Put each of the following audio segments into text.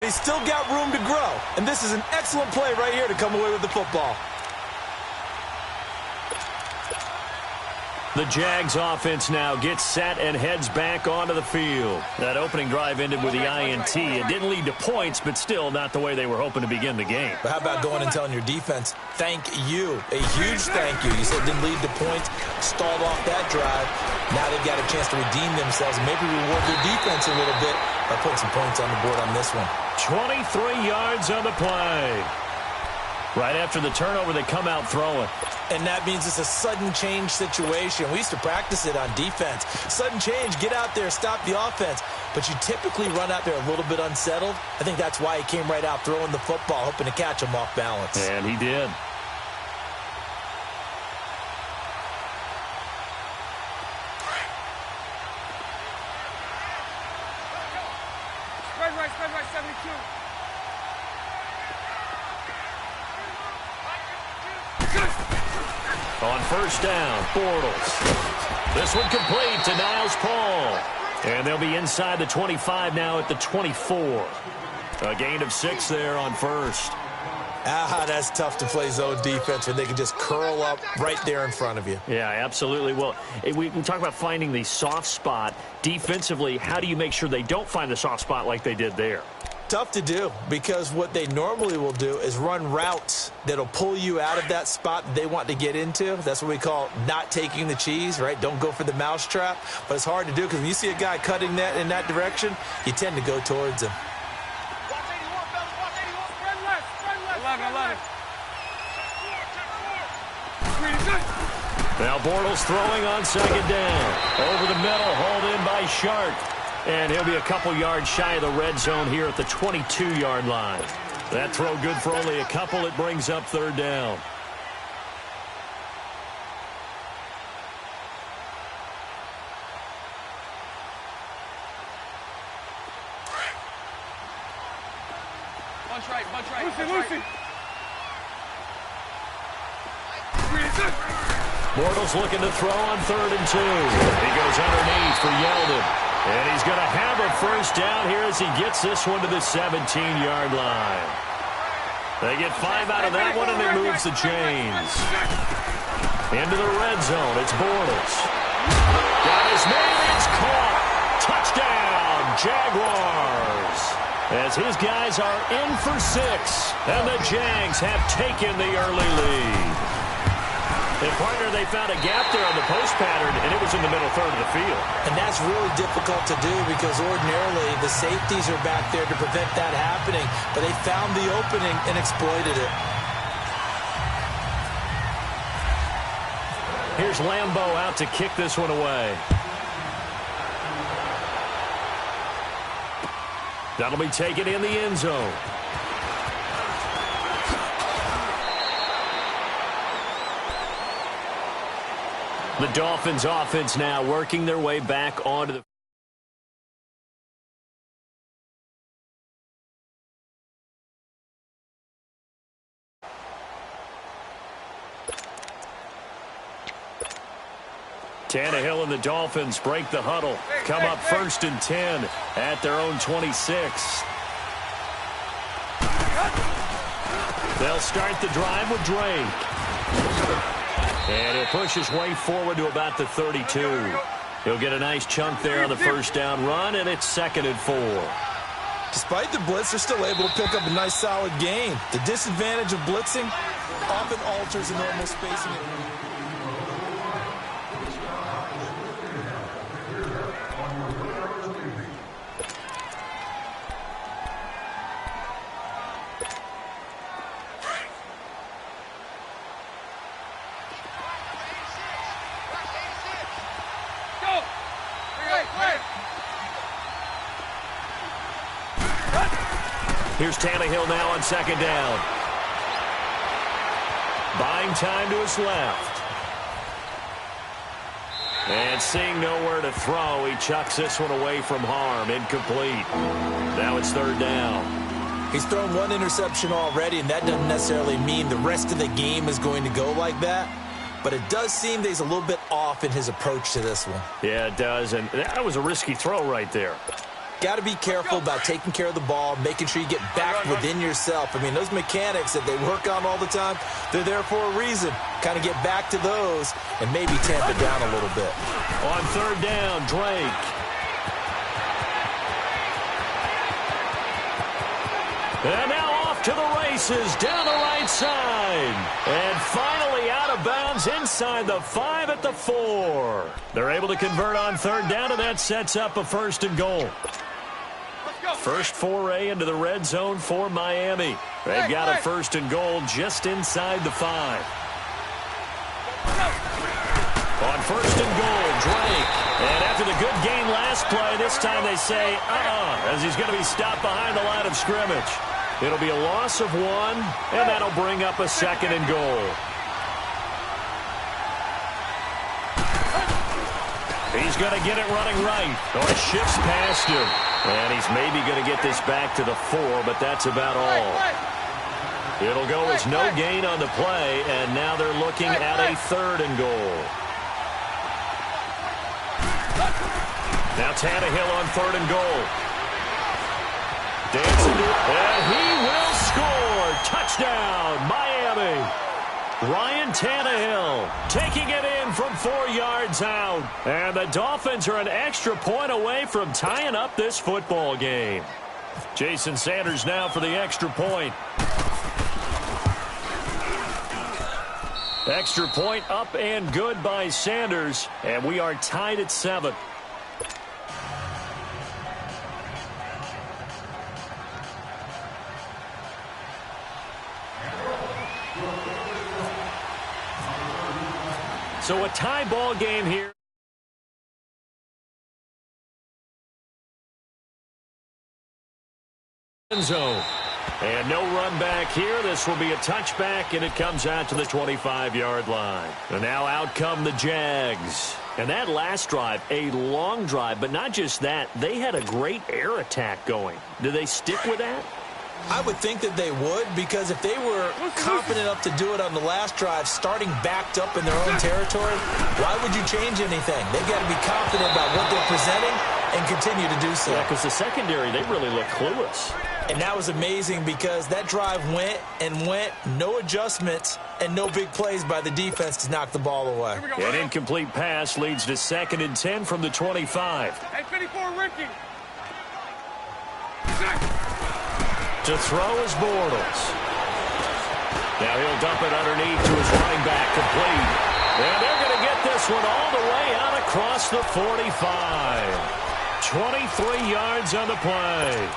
he's still got room to grow. And this is an excellent play right here to come away with the football. The Jags offense now gets set and heads back onto the field. That opening drive ended with the INT. It didn't lead to points, but still not the way they were hoping to begin the game. But how about going and telling your defense, thank you, a huge thank you. You said it didn't lead to points, stalled off that drive. Now they've got a chance to redeem themselves and maybe reward their defense a little bit by putting some points on the board on this one. 23 yards on the play. Right after the turnover, they come out throwing. And that means it's a sudden change situation. We used to practice it on defense. Sudden change, get out there, stop the offense. But you typically run out there a little bit unsettled. I think that's why he came right out throwing the football, hoping to catch him off balance. And he did. Spread right, 72. On first down, Bortles. This one complete to Niles Paul. And they'll be inside the 25 now at the 24. A gain of 6 there on first. That's tough to play zone defense when they can just curl up right there in front of you. Yeah, absolutely. Well, we talk about finding the soft spot. Defensively, how do you make sure they don't find the soft spot like they did there? Tough to do, because what they normally will do is run routes that'll pull you out of that spot that they want to get into. That's what we call not taking the cheese, right? Don't go for the mousetrap. But it's hard to do because when you see a guy cutting that in that direction, you tend to go towards him. 11. Now Bortles throwing on second down. Over the middle, hauled in by Shark. And he'll be a couple yards shy of the red zone here at the 22-yard line. That throw good for only a couple. It brings up third down. Bunch right. Lucy. Bortles looking to throw on 3rd and 2. He goes underneath for Yeldon. And he's going to have a first down here as he gets this one to the 17-yard line. They get 5 out of that one, and it moves the chains. Into the red zone, it's Bortles. Got his man, it's caught. Touchdown, Jaguars. As his guys are in for 6, and the Jags have taken the early lead. And, partner, they found a gap there on the post pattern, and it was in the middle third of the field. And that's really difficult to do because ordinarily the safeties are back there to prevent that happening. But they found the opening and exploited it. Here's Lambo out to kick this one away. That'll be taken in the end zone. The Dolphins offense now working their way back onto the Tannehill and the Dolphins break the huddle. Come up 1st and 10 at their own 26. They'll start the drive with Drake. And he'll push his way forward to about the 32. He'll get a nice chunk there on the first down run, and it's 2nd and 4. Despite the blitz, they're still able to pick up a nice, solid gain. The disadvantage of blitzing often alters the normal spacing. Here's Tannehill now on 2nd down. Buying time to his left. And seeing nowhere to throw, he chucks this one away from harm. Incomplete. Now it's 3rd down. He's thrown 1 interception already, and that doesn't necessarily mean the rest of the game is going to go like that. But it does seem that he's a little bit off in his approach to this one. Yeah, it does. And that was a risky throw right there. got to be careful about taking care of the ball, making sure you get back within yourself. I mean, those mechanics that they work on all the time, they're there for a reason. Kind of get back to those and maybe tamp it down a little bit. On third down, Drake. And now off to the races down the right side. And finally out of bounds inside the 5 at the 4. They're able to convert on third down, and that sets up a 1st and goal. First foray into the red zone for Miami. They've got a 1st and goal just inside the 5. On 1st and goal, Drake. And after the good gain last play, this time they say, as he's going to be stopped behind the line of scrimmage. It'll be a loss of 1, and that'll bring up a 2nd and goal. He's going to get it running right. Or shifts past him. And he's maybe going to get this back to the 4, but that's about all. It'll go as no gain on the play, and now they're looking at a 3rd and goal. Now Tannehill on 3rd and goal. Dancing to it, and he will score. Touchdown, Miami. Ryan Tannehill taking it in from 4 yards out. And the Dolphins are an extra point away from tying up this football game. Jason Sanders now for the extra point. Extra point up and good by Sanders. And we are tied at 7. So a tie ball game here. End zone. And no run back here. This will be a touchback, and it comes out to the 25-yard line. And now out come the Jags. And that last drive, a long drive, but not just that. They had a great air attack going. Do they stick with that? I would think that they would, because if they were confident enough to do it on the last drive, starting backed up in their own territory, why would you change anything? They've got to be confident about what they're presenting and continue to do so. Yeah, because the secondary, they really look clueless. And that was amazing because that drive went and went, no adjustments and no big plays by the defense to knock the ball away. An incomplete pass leads to 2nd and 10 from the 25. Hey, 54, Ricky. To throw is Bortles. Now he'll dump it underneath to his running back, complete. And they're going to get this one all the way out across the 45. 23 yards on the play.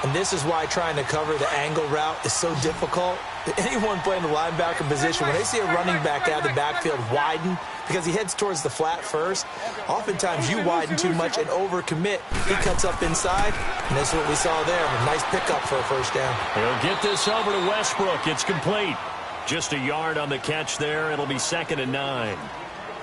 And this is why trying to cover the angle route is so difficult. Anyone playing the linebacker position, when they see a running back out of the backfield widen because he heads towards the flat first, oftentimes you widen too much and overcommit. He cuts up inside, and that's what we saw there. A nice pickup for a 1st down. He'll get this over to Westbrook. It's complete. Just a yard on the catch there. It'll be 2nd and 9.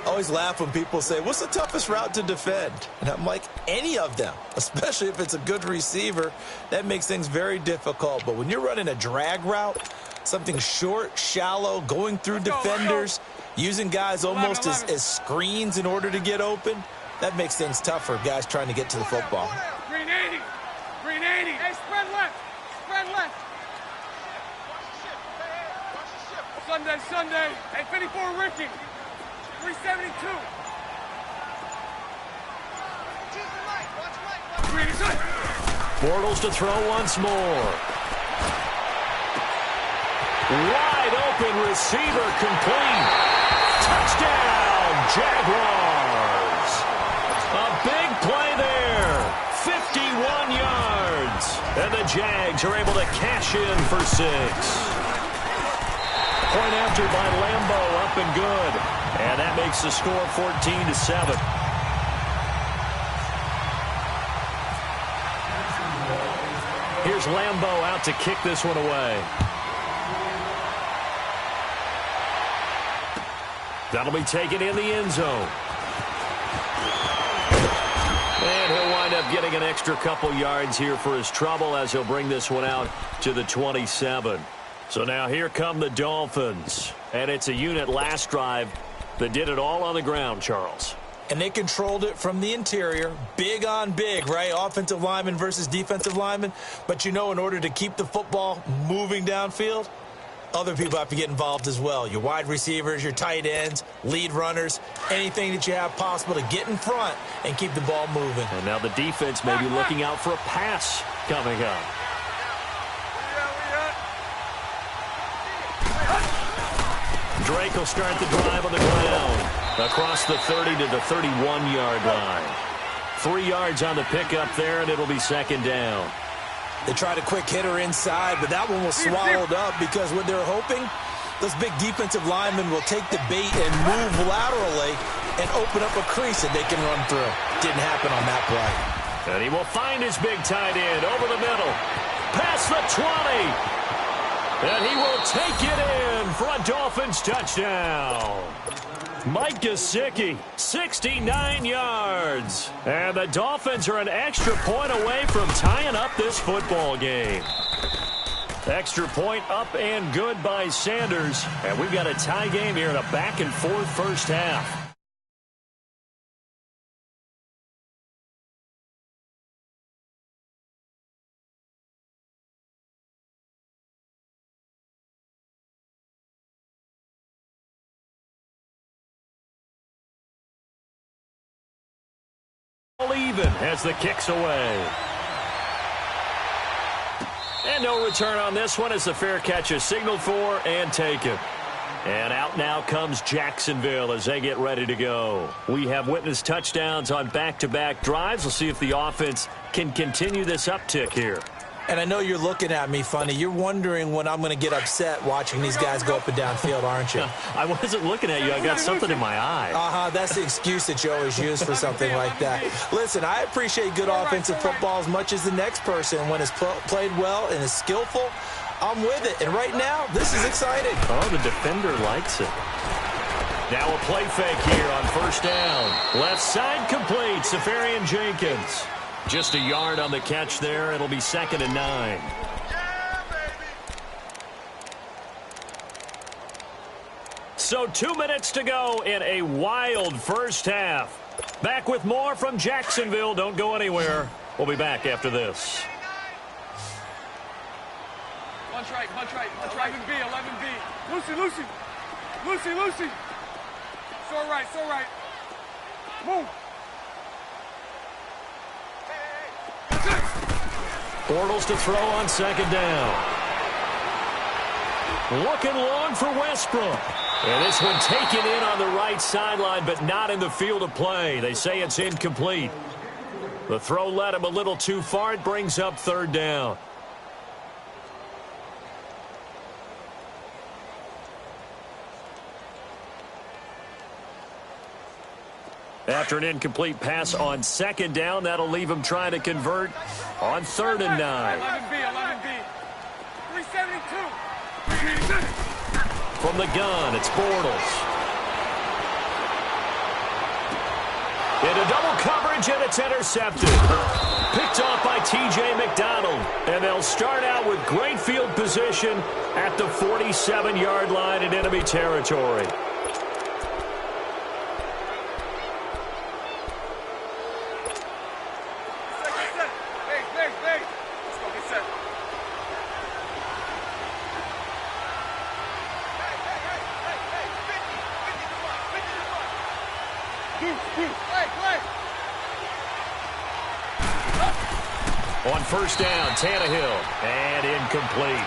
I always laugh when people say, what's the toughest route to defend? And I'm like, any of them, especially if it's a good receiver. That makes things very difficult. But when you're running a drag route, something short, shallow, going through defenders, using guys almost as screens in order to get open, that makes things tough for guys trying to get to the football. Green 80. Green 80. Hey, spread left. Spread left. Sunday. Hey, 54, Ricky. 372. Bortles to throw once more. Wide open receiver, complete. Touchdown, Jaguars. A big play there. 51 yards. And the Jags are able to cash in for 6. Point after by Leemo, up and good. And that makes the score 14-7. Here's Leemo out to kick this one away. That'll be taken in the end zone. And he'll wind up getting an extra couple yards here for his trouble as he'll bring this one out to the 27. So now here come the Dolphins. And it's a unit last drive that did it all on the ground, Charles. And they controlled it from the interior, big on big, right? Offensive lineman versus defensive lineman. But, you know, in order to keep the football moving downfield, other people have to get involved as well. Your wide receivers, your tight ends, lead runners, anything that you have possible to get in front and keep the ball moving. And now the defense may be looking out for a pass coming up. Drake will start the drive on the ground. Across the 30 to the 31-yard line. 3 yards on the pickup there, and it'll be second down. They tried a quick hitter inside, but that one was swallowed up because what they're hoping, those big defensive linemen will take the bait and move laterally and open up a crease that they can run through. Didn't happen on that play. And he will find his big tight end over the middle. Past the 20. And he will take it in for a Dolphins touchdown. Mike Gesicki, 69 yards. And the Dolphins are an extra point away from tying up this football game. Extra point up and good by Sanders. And we've got a tie game here in a back-and-forth first half. Even as the kick's away. And no return on this one as the fair catch is signaled for and taken. And out now comes Jacksonville as they get ready to go. We have witnessed touchdowns on back-to-back drives. We'll see if the offense can continue this uptick here. And I know you're looking at me funny. You're wondering when I'm going to get upset watching these guys go up and down field, aren't you? I wasn't looking at you. I got something in my eye. That's the excuse that you always use for something like that. Listen, I appreciate good offensive football as much as the next person. When it's played well and is skillful, I'm with it. And right now, this is exciting. Oh, the defender likes it. Now a play fake here on first down. Left side complete. Safarian Jenkins. Just a yard on the catch there. It'll be second and 9. So 2 minutes to go in a wild first half. Back with more from Jacksonville. Don't go anywhere. We'll be back after this. Punch right. 11B, 11B. Lucy. So right. Move. Bortles to throw on second down. Looking long for Westbrook. And this one taken in on the right sideline, but not in the field of play. They say it's incomplete. The throw led him a little too far. It brings up third down. After an incomplete pass on second down, that'll leave him trying to convert on third and 9. 11B. 372. From the gun, it's Bortles. Into double coverage, and it's intercepted. Picked off by T.J. McDonald. And they'll start out with great field position at the 47-yard line in enemy territory. On first down, Tannehill, and incomplete.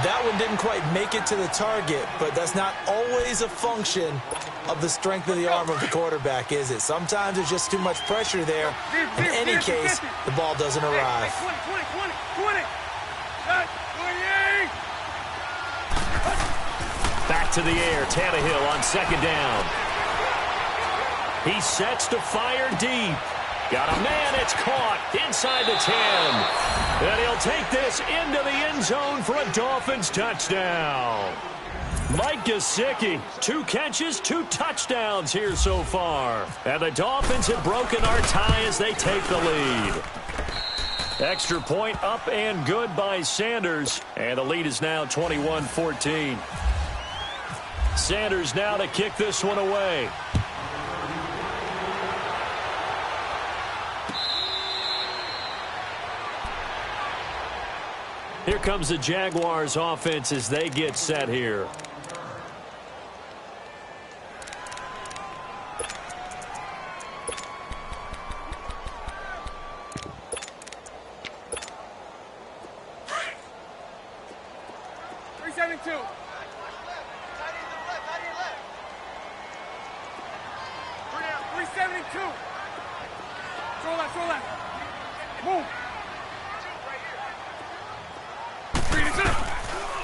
That one didn't quite make it to the target, but that's not always a function of the strength of the arm of the quarterback, is it? Sometimes there's just too much pressure there. In any case, the ball doesn't arrive. 20. Back to the air, Tannehill on second down. He sets to fire deep. Got a man, it's caught inside the 10. And he'll take this into the end zone for a Dolphins touchdown. Mike Gesicki, 2 catches, 2 touchdowns here so far. And the Dolphins have broken our tie as they take the lead. Extra point up and good by Sanders. And the lead is now 21-14. Sanders now to kick this one away. Here comes the Jaguars offense as they get set here.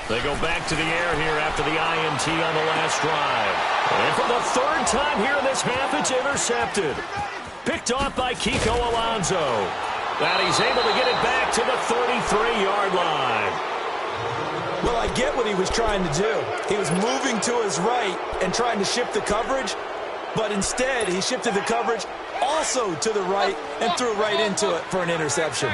They go back to the air here after the INT on the last drive. And for the third time here in this half, it's intercepted. Picked off by Kiko Alonso. And he's able to get it back to the 33-yard line. Well, I get what he was trying to do. He was moving to his right and trying to shift the coverage, but instead he shifted the coverage also to the right and threw right into it for an interception.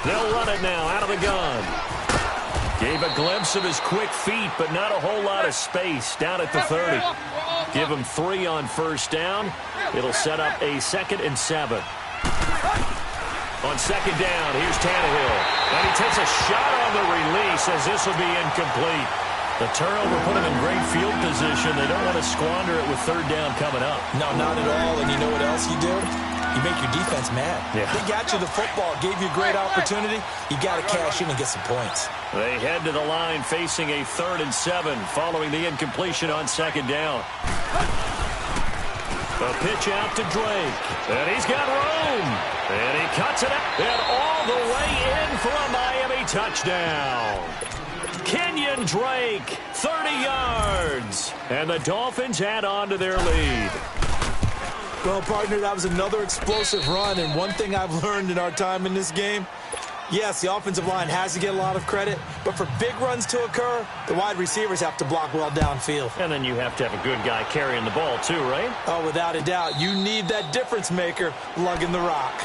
They'll run it now out of the gun. Gave a glimpse of his quick feet, but not a whole lot of space down at the 30. Give him 3 on first down. It'll set up a 2nd and 7. On 2nd down, here's Tannehill. And he takes a shot on the release as this will be incomplete. The turnover put him in great field position. They don't want to squander it with 3rd down coming up. No, not at all. And you know what else you do? You make your defense mad. Yeah. They got you the football, gave you a great opportunity. You got to cash in and get some points. They head to the line facing a 3rd and 7 following the incompletion on 2nd down. The pitch out to Drake. And he's got room. And he cuts it out. And all the way in for a Miami touchdown. Kenyon Drake, 30 yards. And the Dolphins add on to their lead. Well, partner, that was another explosive run, and one thing I've learned in our time in this game, yes, the offensive line has to get a lot of credit, but for big runs to occur, the wide receivers have to block well downfield. And then you have to have a good guy carrying the ball too, right? Oh, without a doubt. You need that difference maker lugging the rock.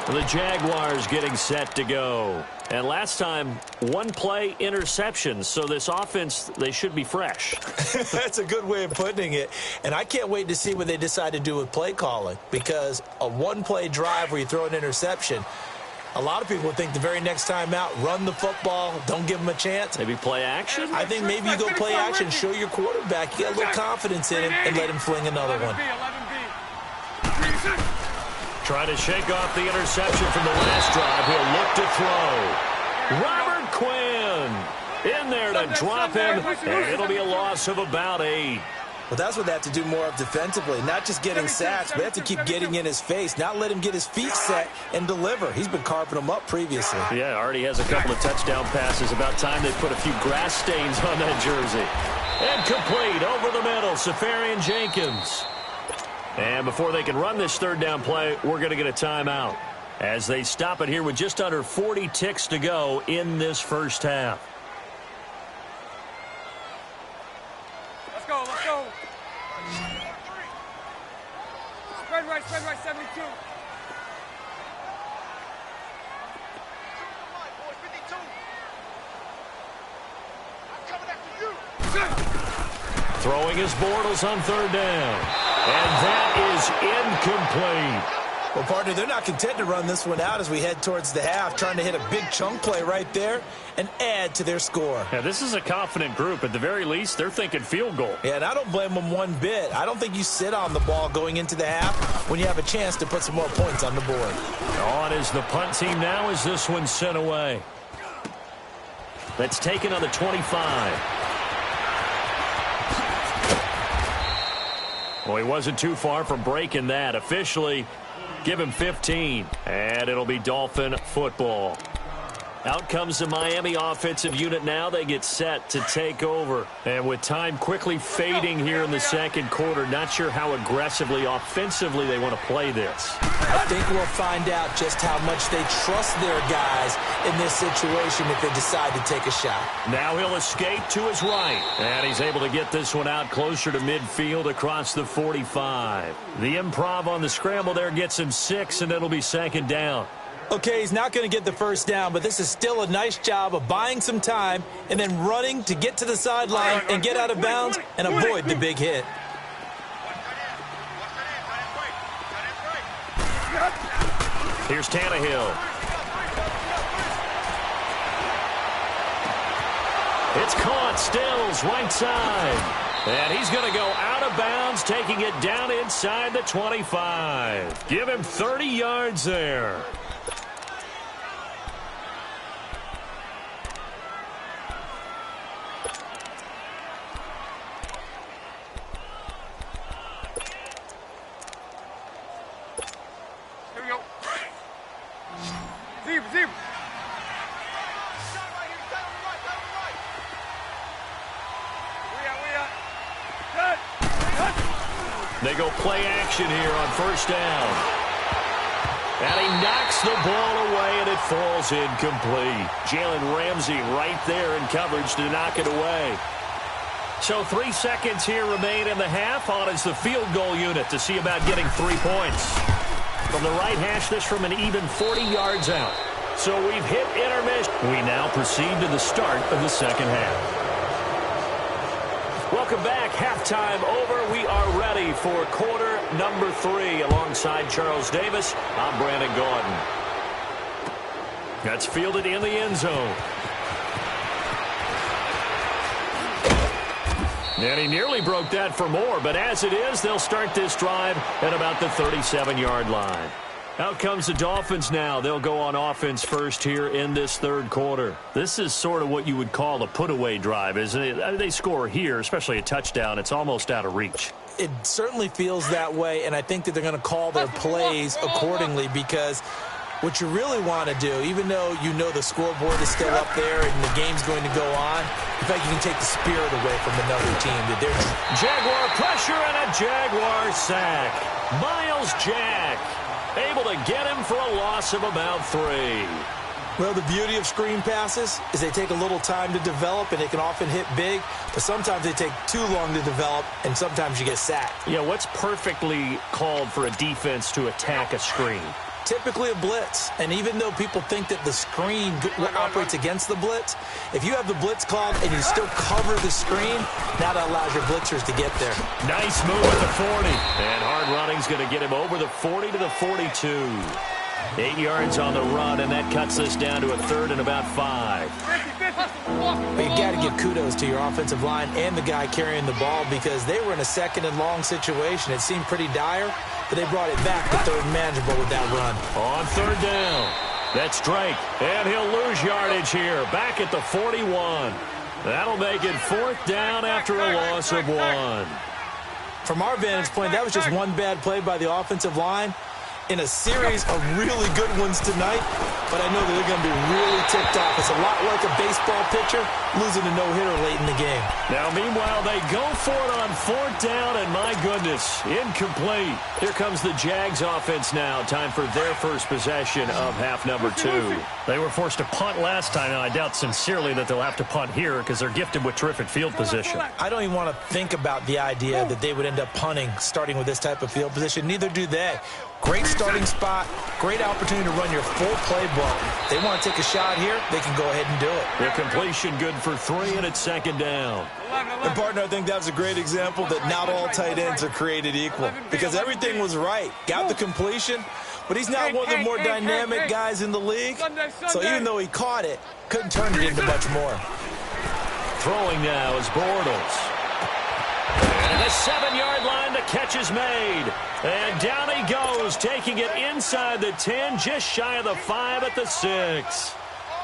The Jaguars getting set to go. And last time, 1 play interception. So this offense, they should be fresh. That's a good way of putting it. And I can't wait to see what they decide to do with play calling. Because a 1-play drive where you throw an interception, a lot of people would think the very next time out, run the football, don't give them a chance. Maybe play action? I think maybe you go play action, show your quarterback, you get a little confidence in him, and let him fling another one. Trying to shake off the interception from the last drive. He'll look to throw. Robert Quinn in there to drop him, and it'll be a loss of about 8. Well, that's what they have to do more of defensively. Not just getting sacks, but they have to keep getting in his face, not let him get his feet set and deliver. He's been carving them up previously. Yeah, already has a couple of touchdown passes. About time they put a few grass stains on that jersey. And complete over the middle, Safarian Jenkins. And before they can run this 3rd down play, we're going to get a timeout as they stop it here with just under 40 ticks to go in this first half. Let's go, let's go. Spread right, 72. Throwing his Bortles on 3rd down. And that is incomplete. Well, partner, they're not content to run this one out as we head towards the half, trying to hit a big chunk play right there and add to their score. Yeah, this is a confident group. At the very least, they're thinking field goal. Yeah, and I don't blame them one bit. I don't think you sit on the ball going into the half when you have a chance to put some more points on the board. On is the punt team now as this one's sent away. That's taken on the 25. Well, he wasn't too far from breaking that. Officially, give him 15. And it'll be Dolphin football. Out comes the Miami offensive unit now. They get set to take over. And with time quickly fading here in the 2nd quarter, not sure how aggressively, offensively they want to play this. I think we'll find out just how much they trust their guys in this situation if they decide to take a shot. Now he'll escape to his right. And he's able to get this one out closer to midfield across the 45. The improv on the scramble there gets him 6, and it'll be 2nd down. Okay, he's not going to get the first down, but this is still a nice job of buying some time and then running to get to the sideline and get out of bounds and avoid the big hit. Here's Tannehill. It's caught. Stills right side. And he's going to go out of bounds, taking it down inside the 25. Give him 30 yards there. Here we go. Zebra. They go play action here on first down. And he knocks the ball away, and it falls incomplete. Jalen Ramsey right there in coverage to knock it away. So 3 seconds here remain in the half. On is the field goal unit to see about getting 3 points. From the right hash, this from an even 40 yards out. So we've hit intermission. We now proceed to the start of the second half. Welcome back. Halftime over. We are ready for quarter number 3. Alongside Charles Davis, I'm Brandon Gaudin. That's fielded in the end zone. And he nearly broke that for more, but as it is, they'll start this drive at about the 37-yard line. Out comes the Dolphins now. They'll go on offense first here in this third quarter. This is sort of what you would call a put-away drive, isn't it? They score here, especially a touchdown. It's almost out of reach. It certainly feels that way, and I think that they're going to call their plays accordingly because what you really want to do, even though you know the scoreboard is still up there and the game's going to go on, in fact, you can take the spirit away from another team. That they're Jaguar pressure and a Jaguar sack. Miles Jack able to get him for a loss of about 3. Well, the beauty of screen passes is they take a little time to develop, and they can often hit big, but sometimes they take too long to develop, and sometimes you get sacked. Yeah, what's perfectly called for a defense to attack a screen? Typically a blitz, and even though people think that the screen operates against the blitz, if you have the blitz called and you still cover the screen, that allows your blitzers to get there. Nice move at the 40. And hard running's going to get him over the 40 to the 42. 8 yards on the run, and that cuts this down to a third and about 5. But you got to give kudos to your offensive line and the guy carrying the ball because they were in a second and long situation. It seemed pretty dire, but they brought it back to third and manageable with that run. On third down, that's Drake, and he'll lose yardage here, back at the 41. That'll make it fourth down after a loss of 1. From our vantage point, that was just one bad play by the offensive line in a series of really good ones tonight, but I know that they're going to be really ticked off. It's a lot like a baseball pitcher losing a no-hitter late in the game. Now, meanwhile, they go for it on fourth down, and my goodness, incomplete. Here comes the Jags offense now. Time for their first possession of half number 2. They were forced to punt last time, and I doubt sincerely that they'll have to punt here because they're gifted with terrific field position. I don't even want to think about the idea that they would end up punting starting with this type of field position. Neither do they. Great starting spot, great opportunity to run your full playbook. They want to take a shot here, they can go ahead and do it. The completion good for 3, and it's second down. And partner, I think that's a great example that not all tight ends are created equal because everything was right. Got the completion, but he's not one of the more dynamic guys in the league. So even though he caught it, couldn't turn it into much more. Throwing now is Bortles. And the 7-yard line, the catch is made. And down he goes, taking it inside the 10, just shy of the 5 at the 6.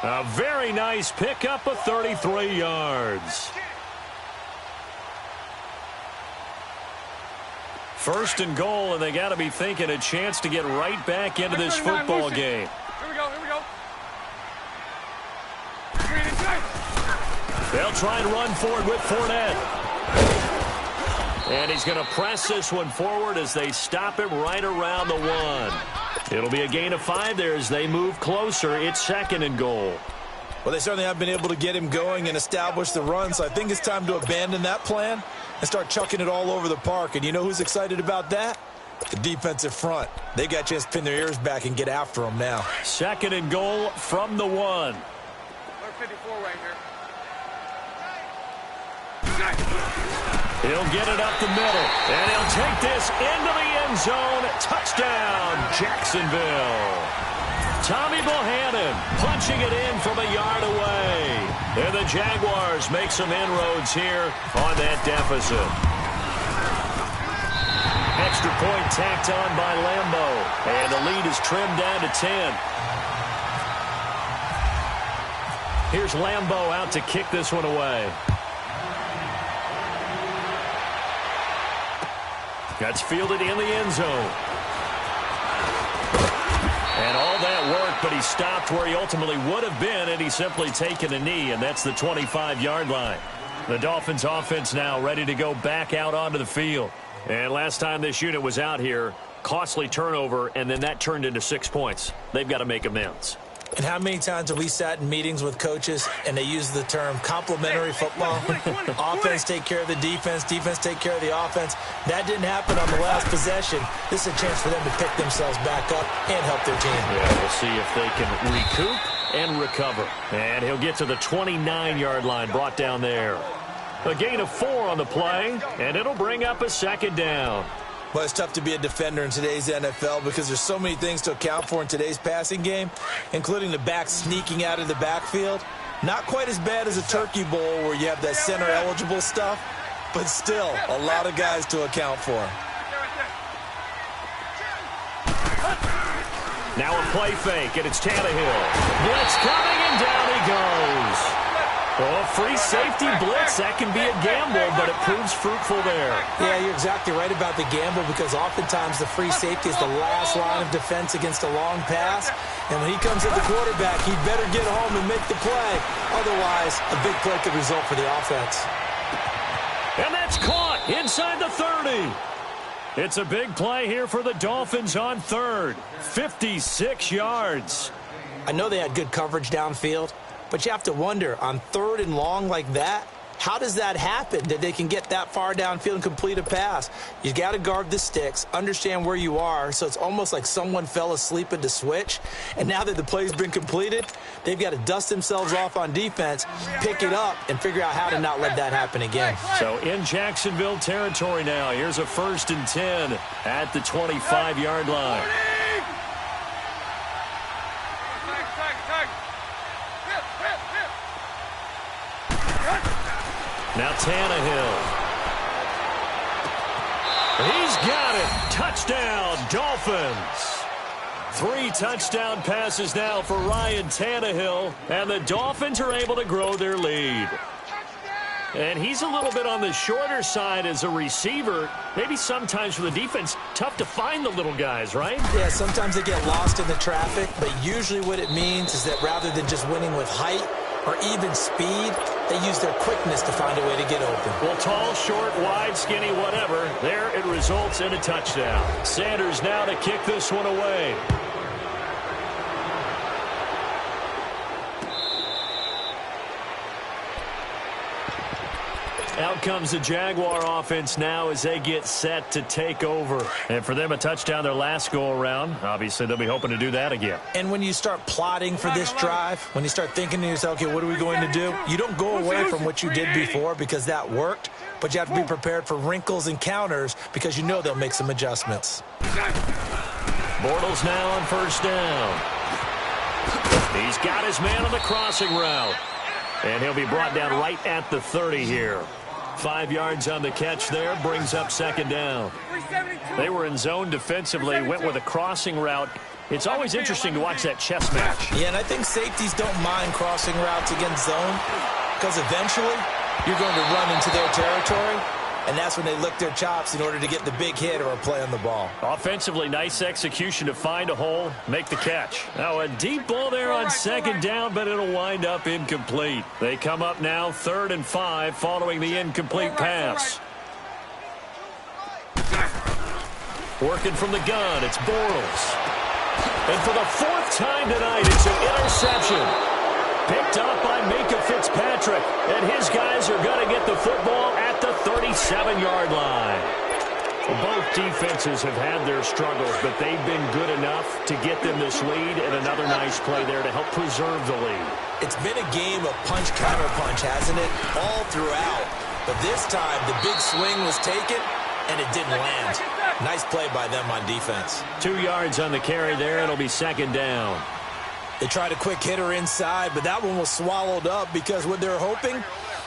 A very nice pickup of 33 yards. First and goal, and they got to be thinking a chance to get right back into this football game. Here we go. They'll try and run forward with Fournette. And he's going to press this one forward as they stop him right around the 1. It'll be a gain of 5 there as they move closer. It's second and goal. Well, they certainly have been able to get him going and establish the run, so I think it's time to abandon that plan and start chucking it all over the park. And you know who's excited about that? The defensive front, they got a chance to pin their ears back and get after them now. 2nd and goal from the 1. Number 54 right here. He'll get it up the middle, and he'll take this into the end zone. Touchdown, Jacksonville. Tommy Bohannon punching it in from a yard away. And the Jaguars make some inroads here on that deficit. Extra point tacked on by Leemo. And the lead is trimmed down to 10. Here's Leemo out to kick this one away. That's fielded in the end zone. And all that work, but he stopped where he ultimately would have been, and he's simply taken a knee, and that's the 25-yard line. The Dolphins offense now ready to go back out onto the field. And last time this unit was out here, costly turnover, and then that turned into 6 points. They've got to make amends. And how many times have we sat in meetings with coaches and they use the term complementary football? Offense take care of the defense, defense take care of the offense. That didn't happen on the last possession. This is a chance for them to pick themselves back up and help their team. Yeah, we'll see if they can recoup and recover. And he'll get to the 29-yard line, brought down there. A gain of 4 on the play, and it'll bring up a 2nd down. Well, it's tough to be a defender in today's NFL because there's so many things to account for in today's passing game, including the back sneaking out of the backfield. Not quite as bad as a turkey bowl where you have that center-eligible stuff, but still a lot of guys to account for. Now a play fake, and it's Tannehill. Blitz coming, and down he goes. Oh, free safety blitz, that can be a gamble, but it proves fruitful there. Yeah, you're exactly right about the gamble because oftentimes the free safety is the last line of defense against a long pass. And when he comes at the quarterback, he'd better get home and make the play. Otherwise, a big play could result for the offense. And that's caught inside the 30. It's a big play here for the Dolphins on 3rd. 56 yards. I know they had good coverage downfield, but you have to wonder, on 3rd and long like that, how does that happen that they can get that far downfield and complete a pass? You got to guard the sticks, understand where you are, so it's almost like someone fell asleep at the switch. And now that the play's been completed, they've got to dust themselves off on defense, pick it up, and figure out how to not let that happen again. So in Jacksonville territory now, here's a 1st and 10 at the 25-yard line. Now Tannehill. He's got it. Touchdown, Dolphins. 3 touchdown passes now for Ryan Tannehill, and the Dolphins are able to grow their lead. And he's a little bit on the shorter side as a receiver. Maybe sometimes for the defense, tough to find the little guys, right? Yeah, sometimes they get lost in the traffic, but usually what it means is that rather than just winning with height or even speed, they use their quickness to find a way to get open. Well, tall, short, wide, skinny, whatever, there it results in a touchdown. Sanders now to kick this one away. Out comes the Jaguar offense now as they get set to take over. And for them, a touchdown their last go-around. Obviously, they'll be hoping to do that again. And when you start plotting for this drive, when you start thinking to yourself, okay, what are we going to do? You don't go away from what you did before because that worked, but you have to be prepared for wrinkles and counters because you know they'll make some adjustments. Bortles now on 1st down. He's got his man on the crossing route. And he'll be brought down right at the 30 here. 5 yards on the catch there, brings up 2nd down. They were in zone defensively, went with a crossing route. It's always interesting to watch that chess match. Yeah, and I think safeties don't mind crossing routes against zone because eventually you're going to run into their territory, and that's when they lick their chops in order to get the big hit or a play on the ball. Offensively, nice execution to find a hole, make the catch. Now a deep ball there on 2nd down, but it'll wind up incomplete. They come up now 3rd and 5 following the incomplete pass. Working from the gun, it's Bortles. And for the 4th time tonight, it's an interception. Picked up by Minkah Fitzpatrick. And his guys are going to get the football at the 37-yard line. Both defenses have had their struggles, but they've been good enough to get them this lead, and another nice play there to help preserve the lead. It's been a game of punch-counter-punch, hasn't it? All throughout. But this time, the big swing was taken, and it didn't land. Nice play by them on defense. 2 yards on the carry there. It'll be second down. They tried a quick hitter inside, but that one was swallowed up because what they're hoping,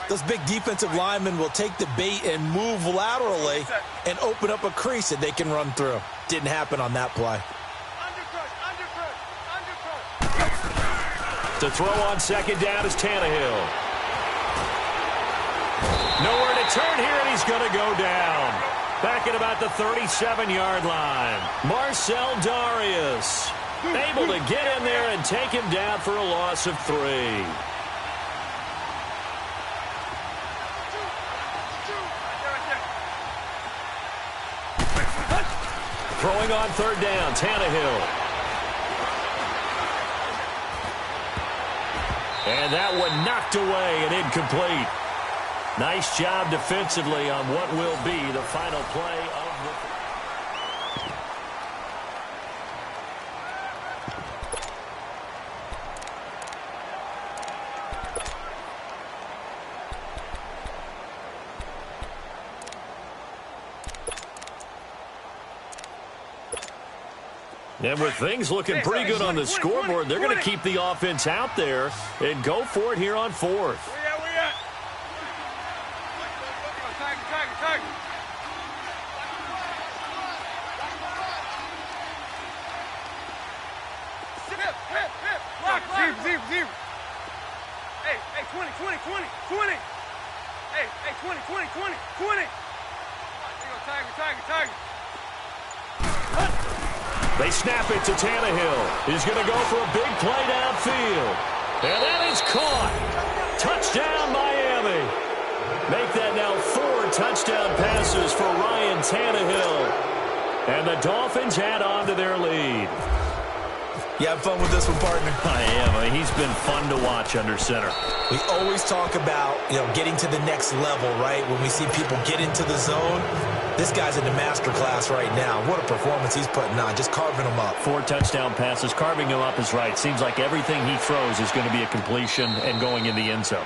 those big defensive linemen will take the bait and move laterally and open up a crease that they can run through. Didn't happen on that play. To throw on second down is Tannehill. Nowhere to turn here, and he's going to go down. Back at about the 37-yard line. Marcel Darius able to get in there and take him down for a loss of 3. Throwing on third down, Tannehill. And that one knocked away and incomplete. Nice job defensively on what will be the final play of the... And with things looking pretty good on the scoreboard, they're going to keep the offense out there and go for it here on fourth. Where you at? Tiger. Hip. Lock, zero. Hey, 20. Hey, 20. Tiger. They snap it to Tannehill. He's going to go for a big play downfield. And that is caught. Touchdown, Miami. Make that now 4 touchdown passes for Ryan Tannehill. And the Dolphins add on to their lead. You have fun with this one, partner? I am. He's been fun to watch under center. We always talk about, getting to the next level, right? When we see people get into the zone, this guy's in the master class right now. What a performance he's putting on, just carving them up. 4 touchdown passes. Carving him up is right. Seems like everything he throws is going to be a completion and going in the end zone.